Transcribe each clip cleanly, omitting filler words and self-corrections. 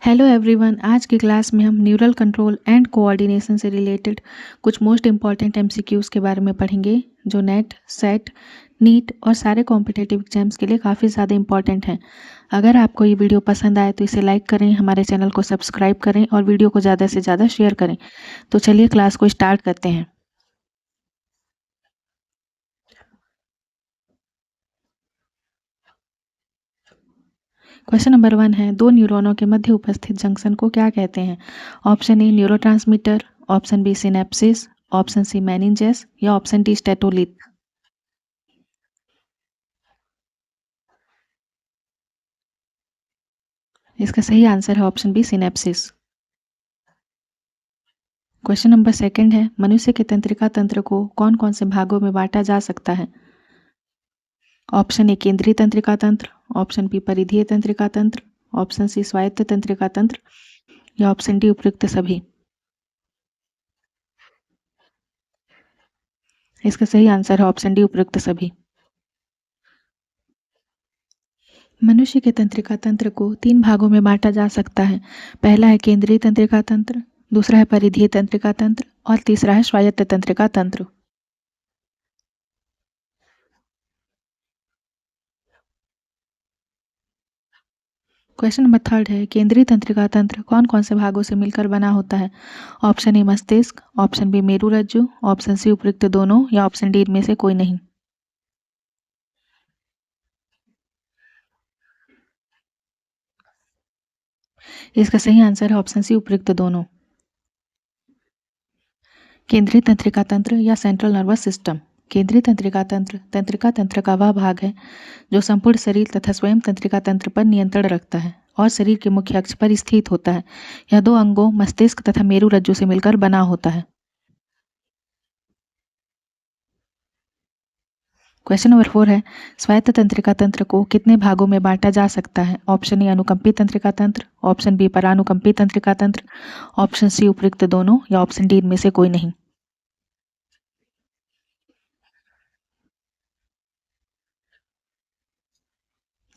Hello everyone. आज की class में हम न्यूरल कंट्रोल एंड कोऑर्डिनेशन से रिलेटेड कुछ मोस्ट इम्पॉर्टेंट एमसीक्यूज़ के बारे में पढ़ेंगे जो नेट, सेट, नीट और सारे कॉम्पिटिटिव एग्जाम्स के लिए काफ़ी ज़्यादा इम्पॉर्टेंट हैं। अगर आपको ये वीडियो पसंद आए तो इसे लाइक करें, हमारे चैनल को सब्सक्राइब करें और वीडियो को ज़्यादा से ज़्यादा शेयर करें। तो चलिए क्लास को स्टार्ट करते हैं। क्वेश्चन नंबर 1 है, दो न्यूरॉनों के मध्य उपस्थित जंक्शन को क्या कहते हैं? Option A neurotransmitter, option B synapsis, option C meninges या ऑप्शन डी स्टेटोलिथ। इसका सही आंसर है option B synapsis. Question number 2 है, मनुष्य के तंत्रिका तंत्र को कौन कौन से भागों में बांटा जा सकता है? ऑप्शन ए केंद्रीय तंत्रिका तंत्र, ऑप्शन बी परिधीय तंत्रिका तंत्र, ऑप्शन सी स्वायत्त तंत्रिका तंत्र या ऑप्शन डी उपयुक्त सभी। इसका सही आंसर है ऑप्शन डी उपयुक्त सभी। मनुष्य के तंत्रिका तंत्र को 3 भागों में बांटा जा सकता है। पहला है केंद्रीय तंत्रिका तंत्र, दूसरा है परिधीय तंत्रिका तंत्र और तीसरा है स्वायत्त तंत्रिका तंत्र। क्वेश्चन नंबर 3 है, केंद्रीय तंत्रिका तंत्र कौन कौन से भागों से मिलकर बना होता है? ऑप्शन ए मस्तिष्क, ऑप्शन बी मेरुरज्जु, ऑप्शन सी उपयुक्त दोनों या ऑप्शन डी इनमें से कोई नहीं। इसका सही आंसर है ऑप्शन सी उपयुक्त दोनों। केंद्रीय तंत्रिका तंत्र या सेंट्रल नर्वस सिस्टम। केंद्रीय तंत्रिका तंत्र तंत्रिका तंत्र का वह भाग है जो संपूर्ण शरीर तथा स्वयं तंत्रिका तंत्र पर नियंत्रण रखता है और शरीर के मुख्य अक्ष पर स्थित होता है। यह दो अंगों मस्तिष्क तथा मेरुरज्जु से मिलकर बना होता है। क्वेश्चन नंबर 4 है, स्वायत्त तंत्रिका तंत्र को कितने भागों में बांटा जा सकता है? ऑप्शन ए अनुकंपी तंत्रिका तंत्र, ऑप्शन बी परानुकंपी तंत्रिका तंत्र, ऑप्शन सी उपयुक्त दोनों या ऑप्शन डी इनमें से कोई नहीं।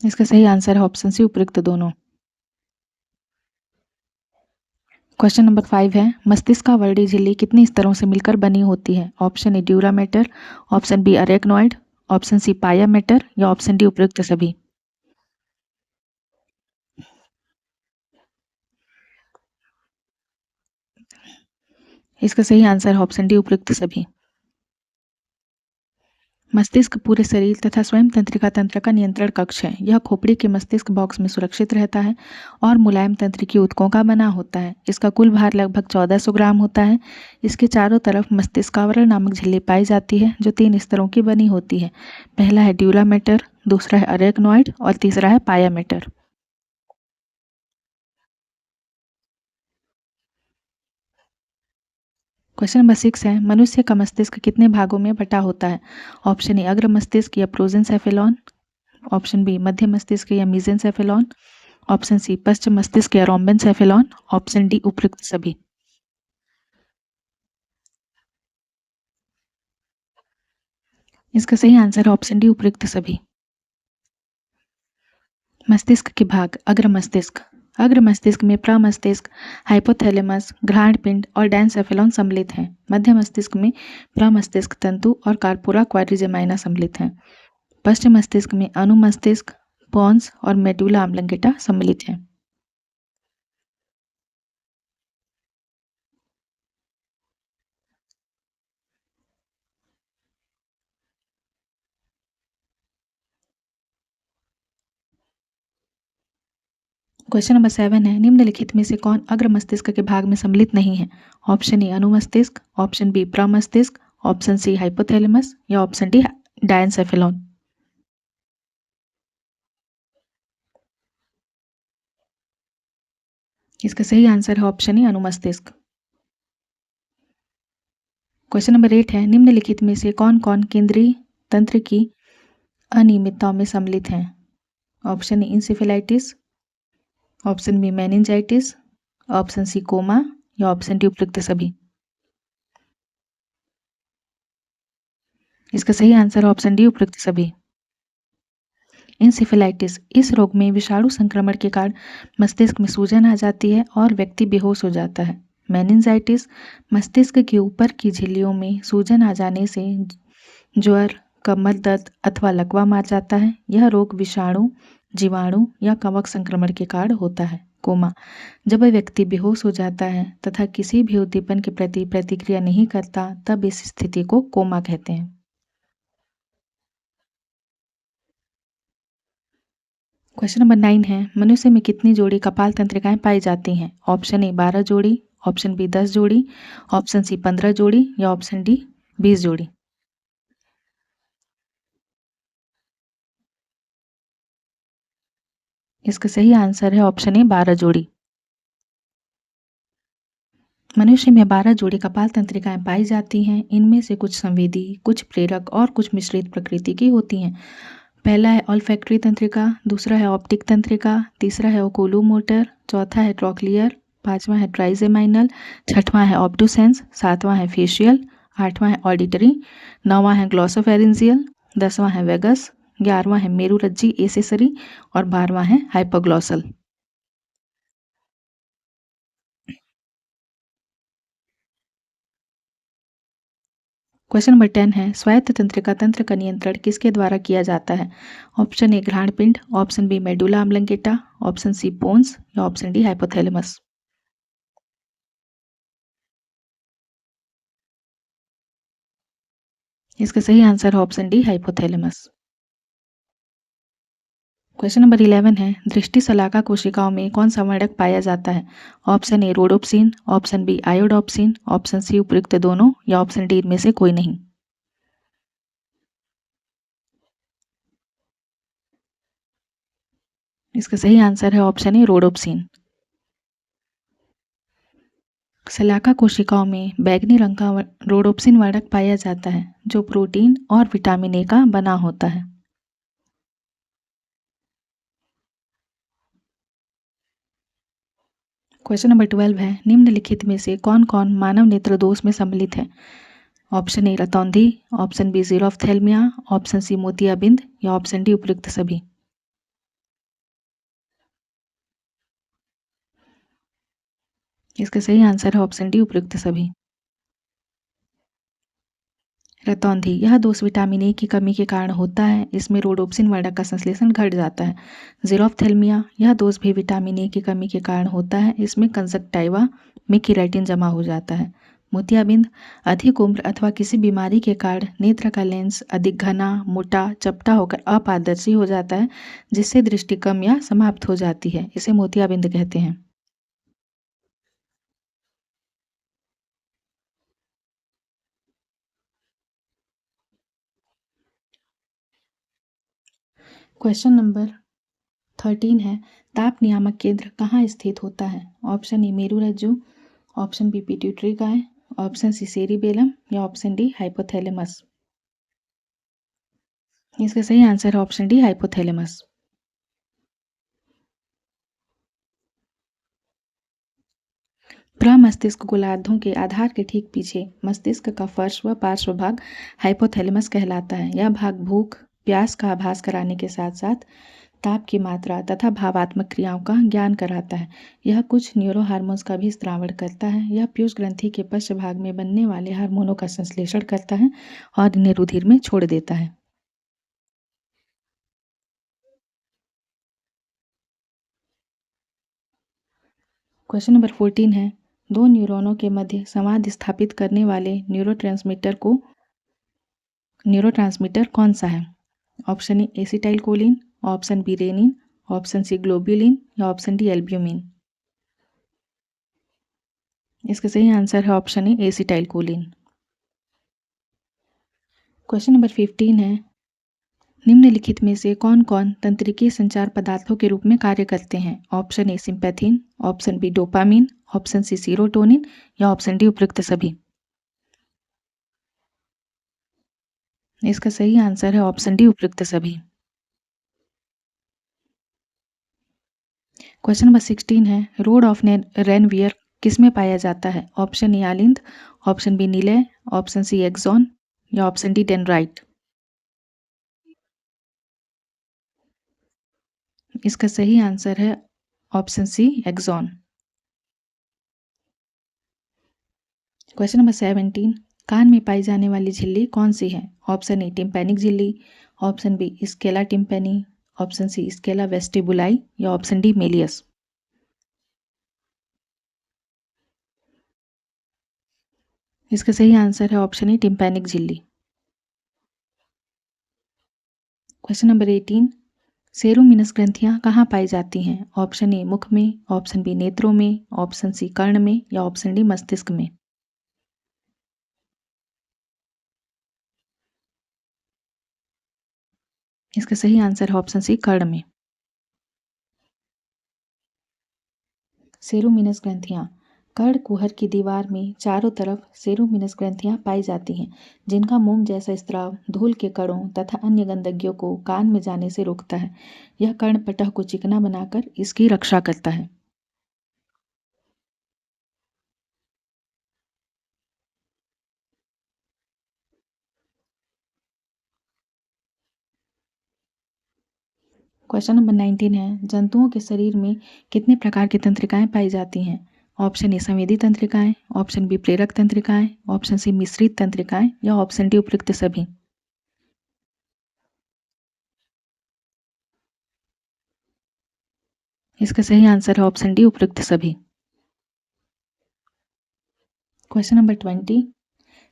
इसका सही आंसर है ऑप्शन सी उपयुक्त दोनों। क्वेश्चन नंबर 5 है, मस्तिष्क का वर्डी झिल्ली कितनी स्तरों से मिलकर बनी होती है? Option A dura mater, option B arachnoid, option C pia mater या ऑप्शन डी उपयुक्त सभी। इसका सही आंसर है ऑप्शन डी उपयुक्त सभी। मस्तिष्क पूरे शरीर तथा स्वयं तंत्रिका तंत्र का नियंत्रण कक्ष है। यह खोपड़ी के मस्तिष्क बॉक्स में सुरक्षित रहता है और मुलायम तंत्रिकी ऊतकों का बना होता है। इसका कुल भार लगभग 1400 ग्राम होता है। इसके चारों तरफ मस्तिष्कावरण नामक झिल्ली पाई जाती है जो 3 स्तरों की बनी होती है। पहला है ड्यूरा मैटर, दूसरा है अरेक्नॉइड और तीसरा है पाया मैटर। क्वेश्चन नंबर 6 है, मनुष्य का मस्तिष्क कितने भागों में बटा होता है? ऑप्शन ए अग्र मस्तिष्क या प्रोजेंसेफेलॉन, ऑप्शन बी मध्य मस्तिष्क या मीजेंसेफेलॉन, ऑप्शन सी पश्च मस्तिष्क या रोम्बेनसेफेलॉन, ऑप्शन डी उपयुक्त सभी। इसका सही आंसर है ऑप्शन डी उपयुक्त सभी। मस्तिष्क के भाग। अग्र मस्तिष्क। अग्र मस्तिष्क में प्रमस्तिष्क, हाइपोथैलेमस, घ्राण पिंड और डायंसेफेलॉन सम्मिलित हैं। मध्य मस्तिष्क में प्रमस्तिष्क तंतु और कार्पोरा क्वाड्रिजेमाइना सम्मिलित हैं। पश्चिम मस्तिष्क में अनुमस्तिष्क, पोन्स और मेडुला ऑब्लंगेटा सम्मिलित हैं। क्वेश्चन नंबर 7 है, निम्नलिखित में से कौन अग्र मस्तिष्क के भाग में सम्मिलित नहीं है? ऑप्शन ए अनुमस्तिष्क, ऑप्शन बी प्रमस्तिष्क, ऑप्शन सी हाइपोथैलेमस या ऑप्शन डी डायंसेफेलॉन। इसका सही आंसर है ऑप्शन ए अनुमस्तिष्क। क्वेश्चन नंबर 8 है, निम्नलिखित में से कौन कौन केंद्रीय तंत्र की अनियमितताओं में सम्मिलित हैं? Option A encephalitis, option B meningitis, option C coma या ऑप्शन डी उपयुक्त सभी। इसका सही आंसर है ऑप्शन डी उपयुक्त सभी। इंसेफेलाइटिस, इस रोग में विषाणु संक्रमण के कारण मस्तिष्क में सूजन आ जाती है और व्यक्ति बेहोश हो जाता है। मेनिंजाइटिस, मस्तिष्क के ऊपर की झिल्लियों में सूजन आ जाने से ज्वर, कमर दर्द अथवा लकवा मार जाता है। यह रोग विषाणु, जीवाणु या कवक संक्रमण के कारण होता है। कोमा, जब वह व्यक्ति बेहोश हो जाता है तथा किसी भी उद्दीपन के प्रति प्रतिक्रिया नहीं करता, तब इस स्थिति को कोमा कहते हैं। क्वेश्चन नंबर 9 है, मनुष्य में कितनी जोड़ी कपाल तंत्रिकाएं पाई जाती हैं? ऑप्शन ए 12 जोड़ी, ऑप्शन बी 10 जोड़ी, ऑप्शन सी 15 जोड़ी या ऑप्शन डी 20 जोड़ी। इसका सही आंसर है ऑप्शन ए 12 जोड़ी। मनुष्य में 12 जोड़ी कपाल तंत्रिकाएं पाई जाती हैं। इनमें से कुछ संवेदी, कुछ प्रेरक और कुछ मिश्रित प्रकृति की होती हैं। पहला है ऑल्फैक्टरी तंत्रिका, दूसरा है ऑप्टिक तंत्रिका, तीसरा है ओकुलोमोटर, चौथा है ट्रॉक्लियर, पांचवा है ट्राइजेमाइनल, छठवां है ऑब्टूसेंस, सातवां है फेशियल, आठवां है ऑडिटरी, नौवां है ग्लॉसोफेरेंजियल, 10वां है वेगस, 11वां है मेरुरज्जी एसेसरी और 12वां है हाइपोग्लॉसल। क्वेश्चन नंबर 10 है, स्वायत्त तंत्रिका तंत्र का नियंत्रण किसके द्वारा किया जाता है? ऑप्शन ए घ्राणपिंड, option B medulla oblongata, option C pons या ऑप्शन डी हाइपोथैलेमस। इसका सही आंसर है option D hypothalamus. Question number 11 है, दृष्टि शलाका कोशिकाओं में कौन सा वर्णक पाया जाता है? Option A rhodopsin, option B iodopsin, option C उपयुक्त दोनों या ऑप्शन डी इनमें से कोई नहीं। इसका सही आंसर है ऑप्शन ए रोडोप्सिन। शलाका कोशिकाओं में बैंगनी रंग का रोडोप्सिन वर्णक पाया जाता है जो प्रोटीन और विटामिन ए का बना होता है। क्वेश्चन नंबर 12 है, निम्नलिखित में से कौन कौन मानव नेत्र दोष में सम्मिलित है? ऑप्शन ए रतौंधी, option B xerophthalmia, option C मोतियाबिंद या ऑप्शन डी उपयुक्त सभी। इसका सही आंसर है ऑप्शन डी उपयुक्त सभी। रतौंधी, यह दोष विटामिन ए की कमी के कारण होता है। इसमें रोडोप्सिन वर्णक का संश्लेषण घट जाता है। जीरोफ्थेल्मिया, यह दोष भी विटामिन ए की कमी के कारण होता है। इसमें कंजक्टाइवा में केराटिन जमा हो जाता है। मोतियाबिंद, अधिक उम्र अथवा किसी बीमारी के कारण नेत्र का लेंस अधिक घना, मोटा, चपटा होकर अपारदर्शी हो जाता है, जिससे दृष्टि कम या समाप्त हो जाती है। इसे मोतियाबिंद कहते हैं। क्वेश्चन नंबर 13 है, ताप नियामक केंद्र कहाँ स्थित होता है? ऑप्शन ए मेरुरज्जु, ऑप्शन बी पिट्यूटरी गाय, ऑप्शन सी सेरिबेलम या ऑप्शन डी हाइपोथैलेमस। इसका सही आंसर है ऑप्शन डी हाइपोथैलेमस। प्रमस्तिष्क गोलार्धों के आधार के ठीक पीछे मस्तिष्क का फर्श व पार्श्व भाग हाइपोथैलेमस कहलाता है। यह भाग भूख, प्यास का आभास कराने के साथ साथ ताप की मात्रा तथा भावात्मक क्रियाओं का ज्ञान कराता है। यह कुछ न्यूरो हार्मोन्स का भी स्रावण करता है। यह पीयूष ग्रंथि के पश्च भाग में बनने वाले हार्मोनों का संश्लेषण करता है और इन्हें रुधिर में छोड़ देता है। क्वेश्चन नंबर 14 है, दो न्यूरॉनों के मध्य संवाद स्थापित करने वाले न्यूरोट्रांसमीटर कौन सा है? Option A acetyl choline, option B renin, option C globulin या ऑप्शन डी एल्ब्यूमिन। इसका सही आंसर है option A acetyl choline. Question number 15 है, निम्नलिखित में से कौन कौन तंत्रिकीय संचार पदार्थों के रूप में कार्य करते हैं? Option A sympathin, option B dopamine, option C serotonin या ऑप्शन डी उपयुक्त सभी। इसका सही आंसर है ऑप्शन डी उपयुक्त सभी। क्वेश्चन नंबर 16 है, रोड ऑफ रेनवियर किसमें पाया जाता है? ऑप्शन ए आलिंद, ऑप्शन बी नीलय, ऑप्शन सी एक्सॉन या ऑप्शन डी डेंड्राइट। इसका सही आंसर है option C axon. Question number 17, कान में पाई जाने वाली झिल्ली कौन सी है? ऑप्शन ए टिम्पैनिक झिल्ली, option B scala tympani, option C scala vestibuli या ऑप्शन डी मेलियस। इसका सही आंसर है ऑप्शन ए टिम्पैनिक झिल्ली। क्वेश्चन नंबर 18, सेरुमिनस ग्रंथियां कहाँ पाई जाती हैं? ऑप्शन ए मुख में, ऑप्शन बी नेत्रों में, ऑप्शन सी कर्ण में या ऑप्शन डी मस्तिष्क में। इसका सही आंसर है ऑप्शन सी कर्ण में। सेरुमिनस ग्रंथियां, कर्ण कुहर की दीवार में चारों तरफ सेरुमिनस ग्रंथियां पाई जाती हैं, जिनका मोम जैसा स्राव धूल के कणों तथा अन्य गंदगियों को कान में जाने से रोकता है। यह कर्ण पटह को चिकना बनाकर इसकी रक्षा करता है। क्वेश्चन नंबर 19 है, जंतुओं के शरीर में कितने प्रकार की तंत्रिकाएं पाई जाती हैं? ऑप्शन ए संवेदी तंत्रिकाएं, ऑप्शन बी प्रेरक तंत्रिकाएं, ऑप्शन सी मिश्रित तंत्रिकाएं या ऑप्शन डी उपयुक्त सभी। इसका सही आंसर है ऑप्शन डी उपयुक्त सभी। क्वेश्चन नंबर 20,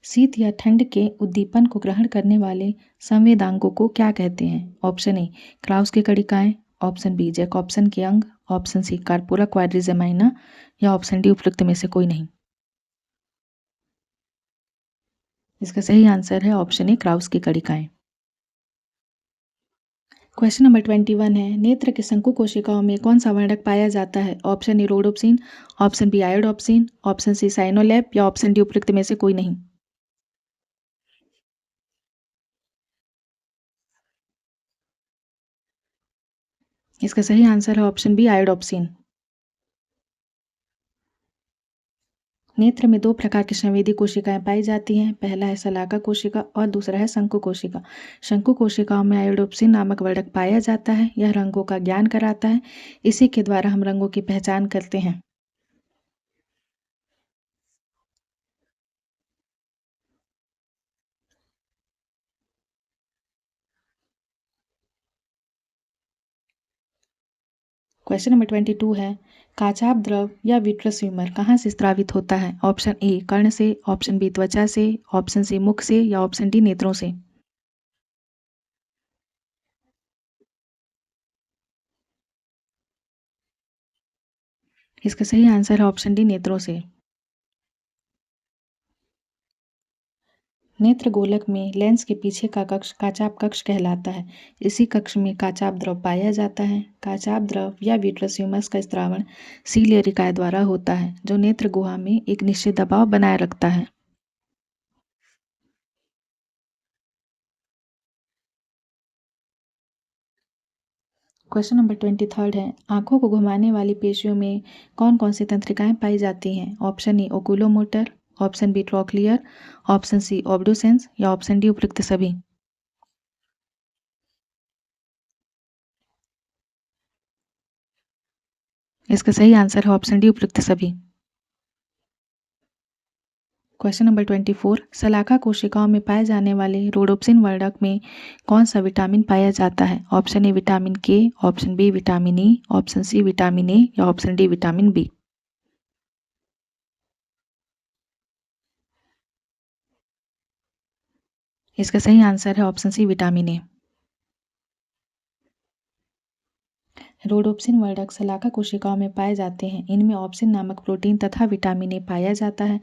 शीत या ठंड के उद्दीपन को ग्रहण करने वाले संवेदांगों को क्या कहते हैं? ऑप्शन ए क्राउस की कणिकाएं, ऑप्शन बी जैकॉब्सन के अंग, ऑप्शन सी कार्पोरा क्वाड्रिजेमाइना या ऑप्शन डी उपयुक्त में से कोई नहीं। इसका सही आंसर है ऑप्शन ए क्राउस की कणिकाएं। क्वेश्चन नंबर 21 है, नेत्र के शंकु कोशिकाओं में कौन सा वर्णक पाया जाता है? Option A rhodopsin, option B iodopsin, option C cyanolabe या ऑप्शन डी उपयुक्त में से कोई नहीं। इसका सही आंसर है ऑप्शन बी आयोडोप्सिन। नेत्र में दो प्रकार की संवेदी कोशिकाएं पाई जाती हैं, पहला है शलाका कोशिका और दूसरा है शंकु कोशिका। शंकु कोशिकाओं में आयोडोप्सिन नामक वर्णक पाया जाता है। यह रंगों का ज्ञान कराता है, इसी के द्वारा हम रंगों की पहचान करते हैं। क्वेश्चन नंबर 22 है, काचाप द्रव या विट्रस ह्यूमर कहाँ से स्रावित होता है? ऑप्शन ए कर्ण से, ऑप्शन बी त्वचा से, ऑप्शन सी मुख से या ऑप्शन डी नेत्रों से। इसका सही आंसर है ऑप्शन डी नेत्रों से। नेत्र गोलक में लेंस के पीछे का कक्ष काचाप कक्ष कहलाता है। इसी कक्ष में काचाप द्रव पाया जाता है। काचाप द्रव या विट्रस ह्यूमस का स्त्रावण सीलियरिकाय द्वारा होता है, जो नेत्र गुहा में एक निश्चित दबाव बनाए रखता है। क्वेश्चन नंबर 23 है, आंखों को घुमाने वाली पेशियों में कौन कौन सी तंत्रिकाएं पाई जाती हैं? Option A oculomotor, option B trochlear, option C abducens या ऑप्शन डी उपयुक्त सभी। इसका सही आंसर है ऑप्शन डी उपयुक्त सभी। क्वेश्चन नंबर 24, शलाका कोशिकाओं में पाए जाने वाले रोडोप्सिन वर्णक में कौन सा विटामिन पाया जाता है? Option A vitamin K, option B vitamin E, option C vitamin A या ऑप्शन डी विटामिन बी। इसका सही आंसर है option C vitamin A. Rhodopsin वर्णक शलाका कोशिकाओं में पाए जाते हैं। इनमें ऑप्सिन नामक प्रोटीन तथा विटामिन ए पाया जाता है।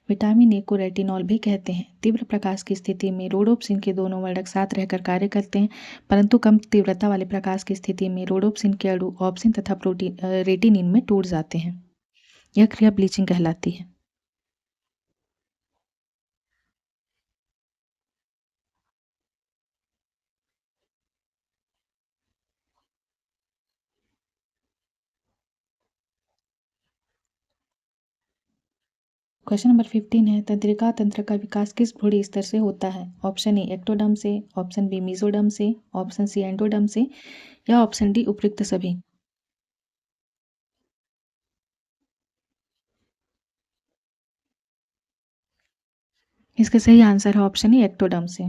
विटामिन ए को रेटिनॉल भी कहते हैं। तीव्र प्रकाश की स्थिति में रोडोप्सिन के दोनों वर्णक साथ रहकर कार्य करते हैं, परंतु कम तीव्रता वाले प्रकाश की स्थिति में रोडोप्सिन के अणु ऑप्सिन तथा प्रोटीन रेटिनिन में टूट जाते हैं। यह क्रिया ब्लीचिंग कहलाती है। क्वेश्चन नंबर 15 है, तंत्रिका तंत्र का विकास किस भ्रूण स्तर से होता है? ऑप्शन ए एक्टोडर्म से, ऑप्शन बी मेसोडर्म से, ऑप्शन सी एंडोडर्म से या ऑप्शन डी उपयुक्त सभी। इसका सही आंसर है ऑप्शन ई एक्टोडर्म से।